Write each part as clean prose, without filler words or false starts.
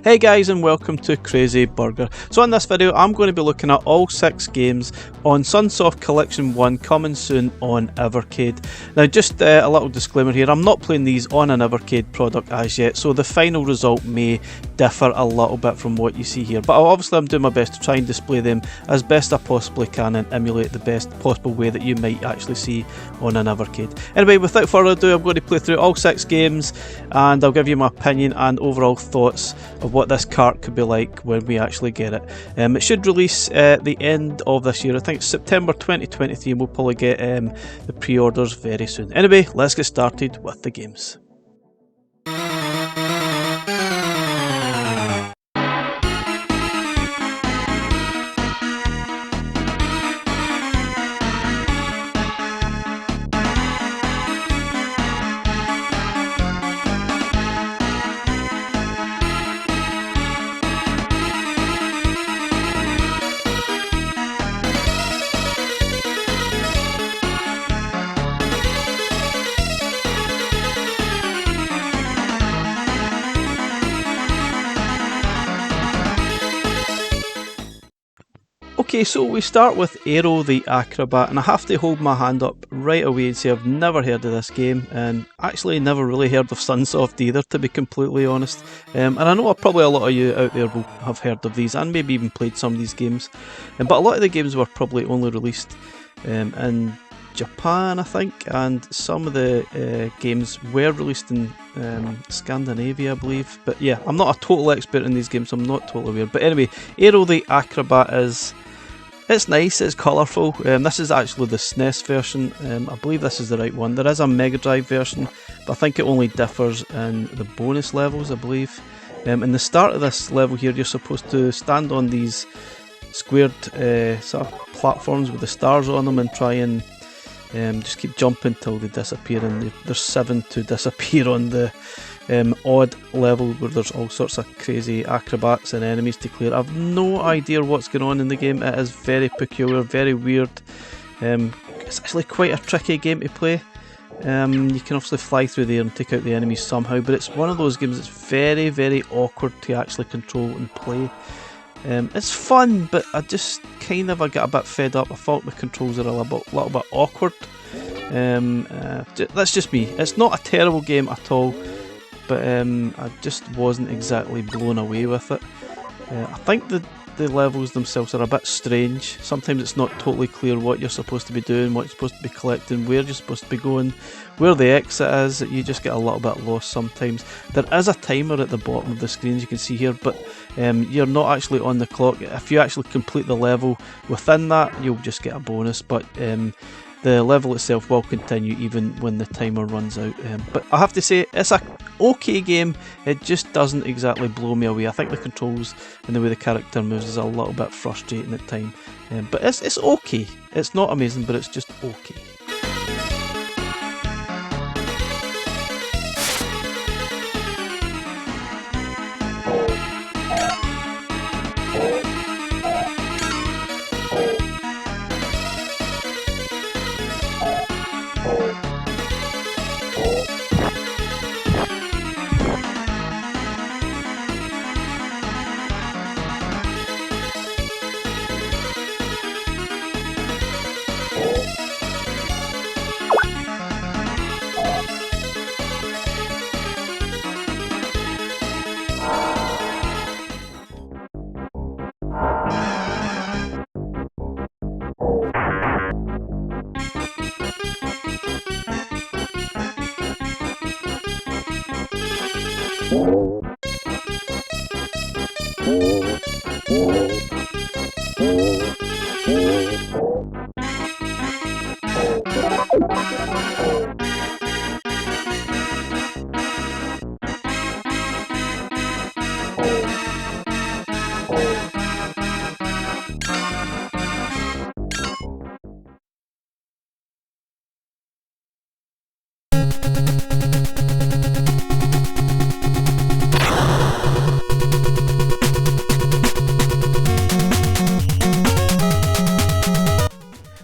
Hey guys, and welcome to Crazy Burger. So in this video I'm going to be looking at all 6 games on Sunsoft Collection 1 coming soon on Evercade. Now just a little disclaimer here, I'm not playing these on an Evercade product as yet, so the final result may differ a little bit from what you see here, but obviously I'm doing my best to try and display them as best I possibly can and emulate the best possible way that you might actually see on an Evercade. Anyway, without further ado, I'm going to play through all 6 games and I'll give you my opinion and overall thoughts of what this cart could be like when we actually get it. It should release at the end of this year. I think it's September 2023, and we'll probably get the pre-orders very soon. Anyway, let's get started with the games. Okay, so we start with Aero The Acrobat, and I have to hold my hand up right away and say I've never heard of this game, and actually never really heard of Sunsoft either, to be completely honest. And I know probably a lot of you out there will have heard of these and maybe even played some of these games, but a lot of the games were probably only released in Japan, I think, and some of the games were released in Scandinavia, I believe. But yeah, I'm not a total expert in these games, so I'm not totally weird. But anyway, Aero The Acrobat it's nice, it's colourful. This is actually the SNES version. I believe this is the right one. There is a Mega Drive version, but I think it only differs in the bonus levels, I believe. In the start of this level here, you're supposed to stand on these squared sort of platforms with the stars on them and try and just keep jumping till they disappear, and there's 7 to disappear on the odd level where there's all sorts of crazy acrobats and enemies to clear. I've no idea what's going on in the game. It is very peculiar, very weird. It's actually quite a tricky game to play. You can obviously fly through there and take out the enemies somehow, but it's one of those games that's very, very awkward to actually control and play. It's fun, but I just kind of get a bit fed up. I thought the controls are a little bit awkward. That's just me. It's not a terrible game at all, but I just wasn't exactly blown away with it. I think the levels themselves are a bit strange. Sometimes it's not totally clear what you're supposed to be doing, what you're supposed to be collecting, where you're supposed to be going, where the exit is. You just get a little bit lost sometimes. There is a timer at the bottom of the screen, as you can see here, but you're not actually on the clock. If you actually complete the level within that, you'll just get a bonus, but the level itself will continue even when the timer runs out. But I have to say, it's a okay game. It just doesn't exactly blow me away. I think the controls and the way the character moves is a little bit frustrating at times. But it's okay. It's not amazing, but it's just okay.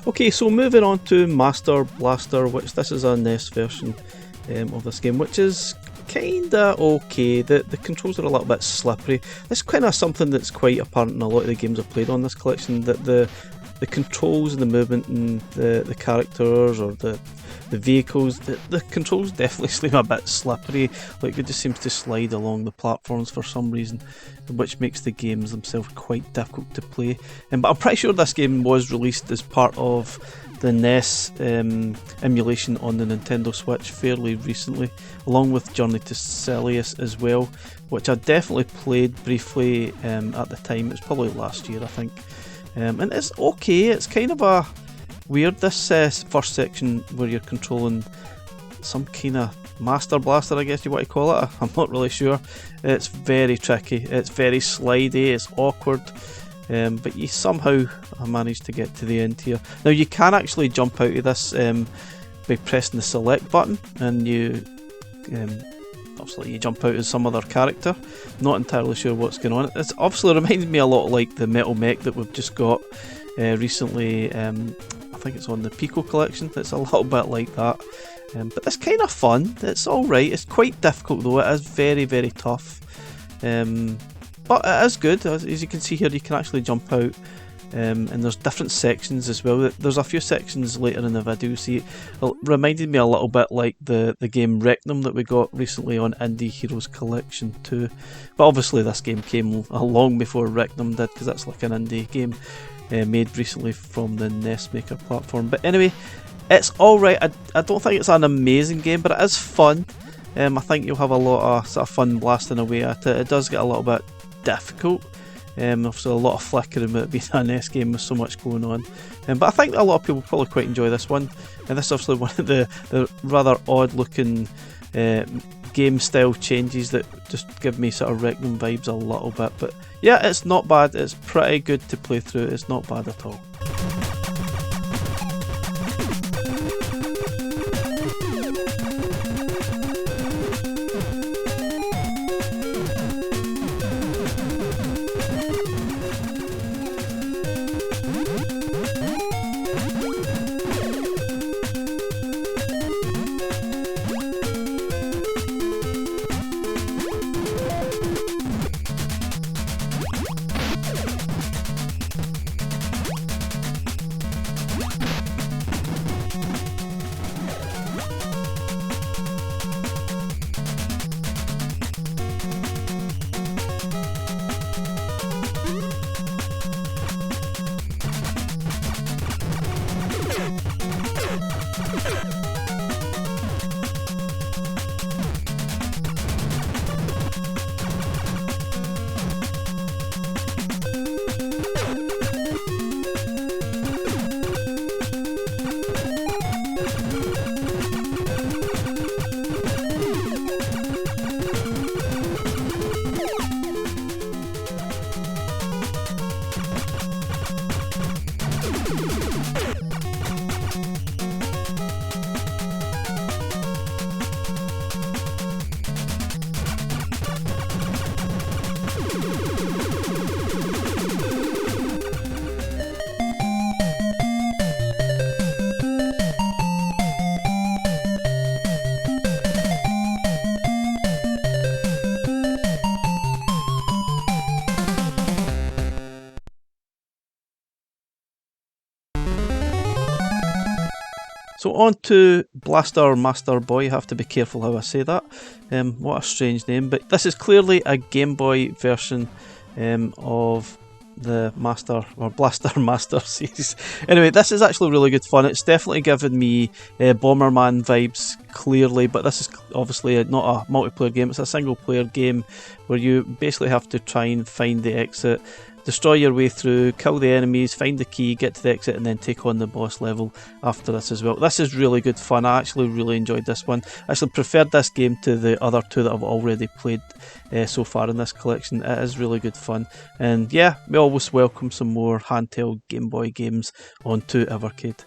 Okay, so moving on to Master Blaster, which this is a NES version of this game, which is kinda okay. The controls are a little bit slippery. It's kind of something that's quite apparent in a lot of the games I've played on this collection, that the controls and the movement and the characters or the vehicles, the controls definitely seem a bit slippery. Like, it just seems to slide along the platforms for some reason, which makes the games themselves quite difficult to play. But I'm pretty sure this game was released as part of the NES emulation on the Nintendo Switch fairly recently, along with Journey to Silius as well, which I definitely played briefly at the time. It was probably last year, I think. And it's okay. It's kind of a weird, this first section where you're controlling some kind of master blaster, I guess you want to call it. I'm not really sure. It's very tricky, it's very slidey, it's awkward, but you somehow managed to get to the end here. Now you can actually jump out of this by pressing the select button, and you obviously you jump out as some other character. Not entirely sure what's going on. It obviously reminds me a lot like the Metal Mech that we've just got recently. I think it's on the Pico collection. It's a little bit like that, but it's kind of fun. It's alright. It's quite difficult though. It is very, very tough, but it is good. As you can see here, you can actually jump out, and there's different sections as well. There's a few sections later in the video. See, it reminded me a little bit like the game Rectum that we got recently on Indie Heroes Collection 2, but obviously this game came long before Rectum did, because that's like an indie game made recently from the NES Maker platform. But anyway, it's alright. I don't think it's an amazing game, but it is fun. I think you'll have a lot of sort of fun blasting away at it. It does get a little bit difficult. Obviously a lot of flickering with it being a NES game with so much going on. But I think a lot of people probably quite enjoy this one. And this is obviously one of the rather odd looking game style changes that just give me sort of Rectum vibes a little bit. But yeah, it's not bad. It's pretty good to play through. It's not bad at all. So on to Blaster Master Boy. You have to be careful how I say that. What a strange name, but this is clearly a Game Boy version of the Master or Blaster Master series. Anyway, this is actually really good fun. It's definitely given me Bomberman vibes, clearly, but this is obviously not a multiplayer game. It's a single player game where you basically have to try and find the exit, destroy your way through, kill the enemies, find the key, get to the exit, and then take on the boss level after this as well. This is really good fun. I actually really enjoyed this one. I actually preferred this game to the other two that I've already played so far in this collection. It is really good fun. And yeah, we always welcome some more handheld Game Boy games onto Evercade.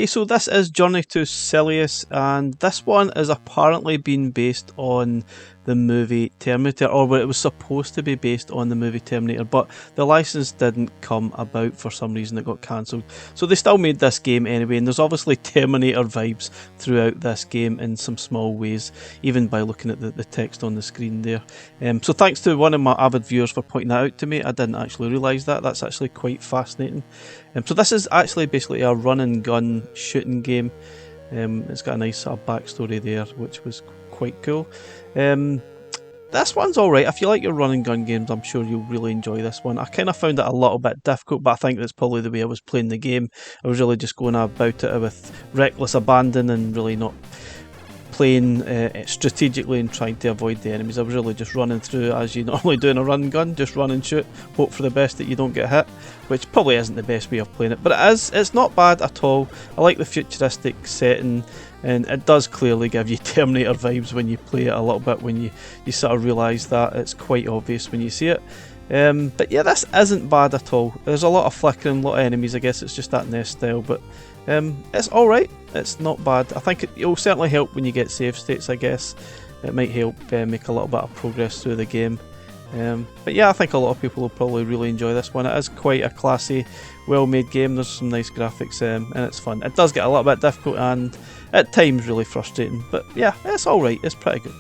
Okay, so this is Journey to Silius, and this one is apparently being based on the movie Terminator, or what it was supposed to be based on the movie Terminator, but the license didn't come about for some reason. It got cancelled. So they still made this game anyway, and there's obviously Terminator vibes throughout this game in some small ways, even by looking at the text on the screen there. So thanks to one of my avid viewers for pointing that out to me. I didn't actually realise that. That's actually quite fascinating. So this is actually basically a run and gun shooting game. It's got a nice sort of backstory there, which was quite cool. This one's alright. If you like your run and gun games, I'm sure you'll really enjoy this one. I kind of found it a little bit difficult, but I think that's probably the way I was playing the game. I was really just going about it with reckless abandon and really not playing strategically and trying to avoid the enemies. I was really just running through as you normally do in a run and gun, just run and shoot, hope for the best that you don't get hit, which probably isn't the best way of playing it, but it's not bad at all. I like the futuristic setting, and it does clearly give you Terminator vibes when you play it a little bit, when you sort of realise that. It's quite obvious when you see it. But yeah, this isn't bad at all. There's a lot of flickering, a lot of enemies. I guess it's just that NES style, but it's alright. It's not bad. I think it'll certainly help when you get save states, I guess. It might help make a little bit of progress through the game. But yeah, I think a lot of people will probably really enjoy this one. It is quite a classy, well-made game. There's some nice graphics and it's fun. It does get a little bit difficult and at times really frustrating, but yeah, it's alright. It's pretty good.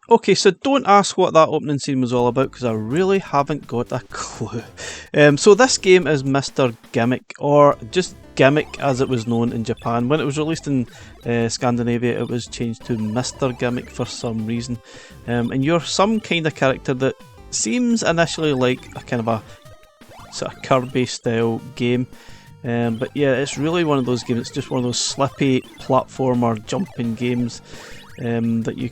Okay, so don't ask what that opening scene was all about because I really haven't got a clue. So this game is Mr. Gimmick, or just Gimmick as it was known in Japan. When it was released in Scandinavia, it was changed to Mr. Gimmick for some reason. And you're some kind of character that seems initially like a kind of a sort of Kirby style game. But yeah, it's really one of those games. It's just one of those slippy platformer jumping games that you...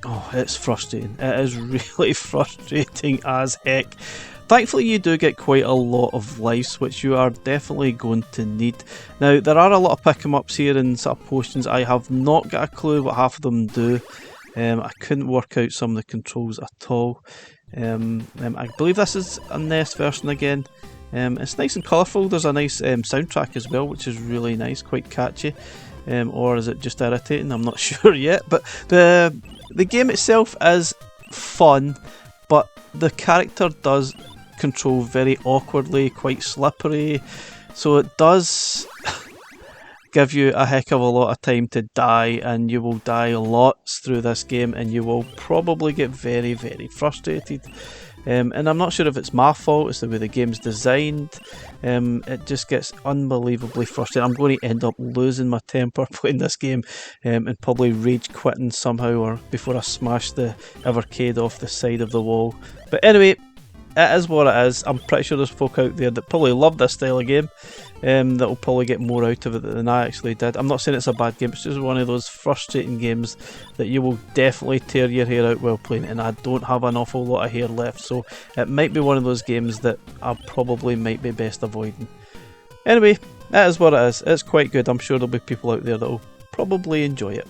Oh, it's frustrating. It is really frustrating as heck. Thankfully you do get quite a lot of lives, which you are definitely going to need. Now, there are a lot of pick 'em ups here and sort of potions. I have not got a clue what half of them do. I couldn't work out some of the controls at all. I believe this is a NES version again. It's nice and colourful. There's a nice soundtrack as well, which is really nice, quite catchy. Or is it just irritating? I'm not sure yet. But the game itself is fun, but the character does control very awkwardly, quite slippery, so it does give you a heck of a lot of time to die, and you will die lots through this game and you will probably get very, very frustrated. And I'm not sure if it's my fault, it's the way the game's designed. It just gets unbelievably frustrating. I'm going to end up losing my temper playing this game and probably rage quitting somehow, or before I smash the Evercade off the side of the wall. But anyway, it is what it is. I'm pretty sure there's folk out there that probably love this style of game, that will probably get more out of it than I actually did. I'm not saying it's a bad game, it's just one of those frustrating games that you will definitely tear your hair out while playing, and I don't have an awful lot of hair left, so it might be one of those games that I probably might be best avoiding. Anyway, it is what it is. It's quite good. I'm sure there'll be people out there that will probably enjoy it.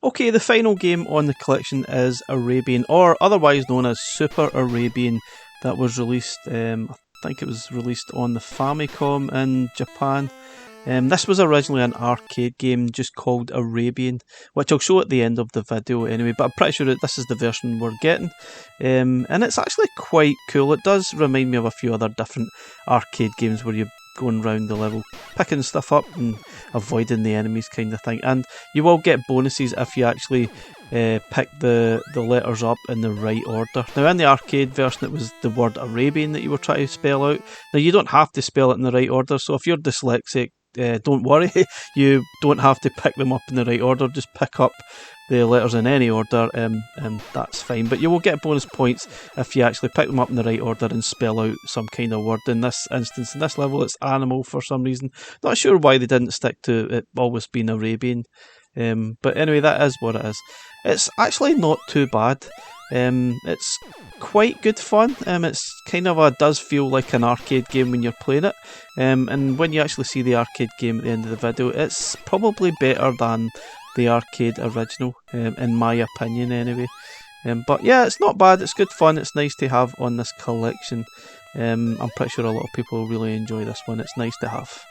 Okay, the final game on the collection is Arabian, or otherwise known as Super Arabian, that was released, I think it was released on the Famicom in Japan. This was originally an arcade game just called Arabian, which I'll show at the end of the video anyway, but I'm pretty sure that this is the version we're getting. And it's actually quite cool. It does remind me of a few other different arcade games where you're going around the level, picking stuff up and avoiding the enemies kind of thing. And you will get bonuses if you actually pick the letters up in the right order. Now in the arcade version it was the word Arabian that you were trying to spell out. Now you don't have to spell it in the right order, so if you're dyslexic, don't worry, you don't have to pick them up in the right order, just pick up the letters in any order, and that's fine. But you will get bonus points if you actually pick them up in the right order and spell out some kind of word. In this instance, in this level, it's animal for some reason. Not sure why they didn't stick to it always being Arabian. But anyway, that is what it is. It's actually not too bad. It's quite good fun. It's kind of does feel like an arcade game when you're playing it. And when you actually see the arcade game at the end of the video, it's probably better than the arcade original, in my opinion anyway. But yeah, it's not bad, it's good fun, it's nice to have on this collection. I'm pretty sure a lot of people really enjoy this one, it's nice to have.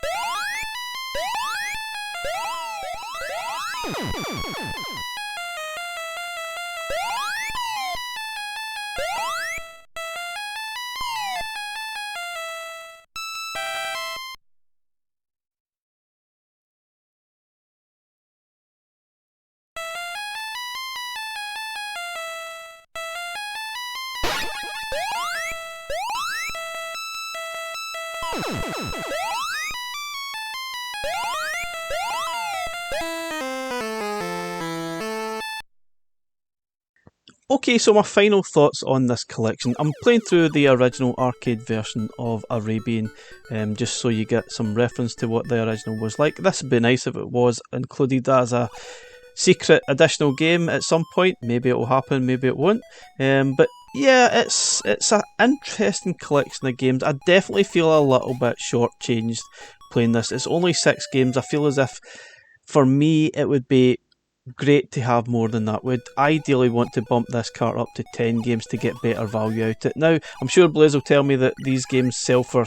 Okay, so my final thoughts on this collection. I'm playing through the original arcade version of Arabian, just so you get some reference to what the original was like. This would be nice if it was included as a secret additional game at some point. Maybe it will happen, maybe it won't. But yeah, it's an interesting collection of games. I definitely feel a little bit shortchanged playing this. It's only 6 games. I feel as if, for me, it would be great to have more than that. Would ideally want to bump this cart up to 10 games to get better value out of it. Now, I'm sure Blaze will tell me that these games sell for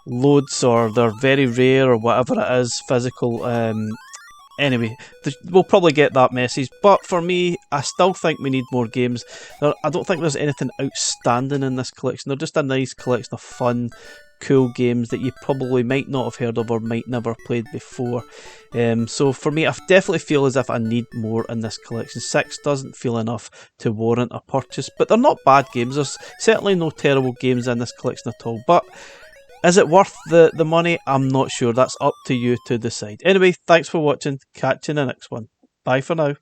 loads, or they're very rare, or whatever it is, physical. Anyway, we'll probably get that message, but for me, I still think we need more games. I don't think there's anything outstanding in this collection. They're just a nice collection of fun, cool games that you probably might not have heard of or might never have played before. So for me, I definitely feel as if I need more in this collection. 6 doesn't feel enough to warrant a purchase, but they're not bad games. There's certainly no terrible games in this collection at all, but is it worth the money? I'm not sure. That's up to you to decide. Anyway, thanks for watching. Catch you in the next one. Bye for now.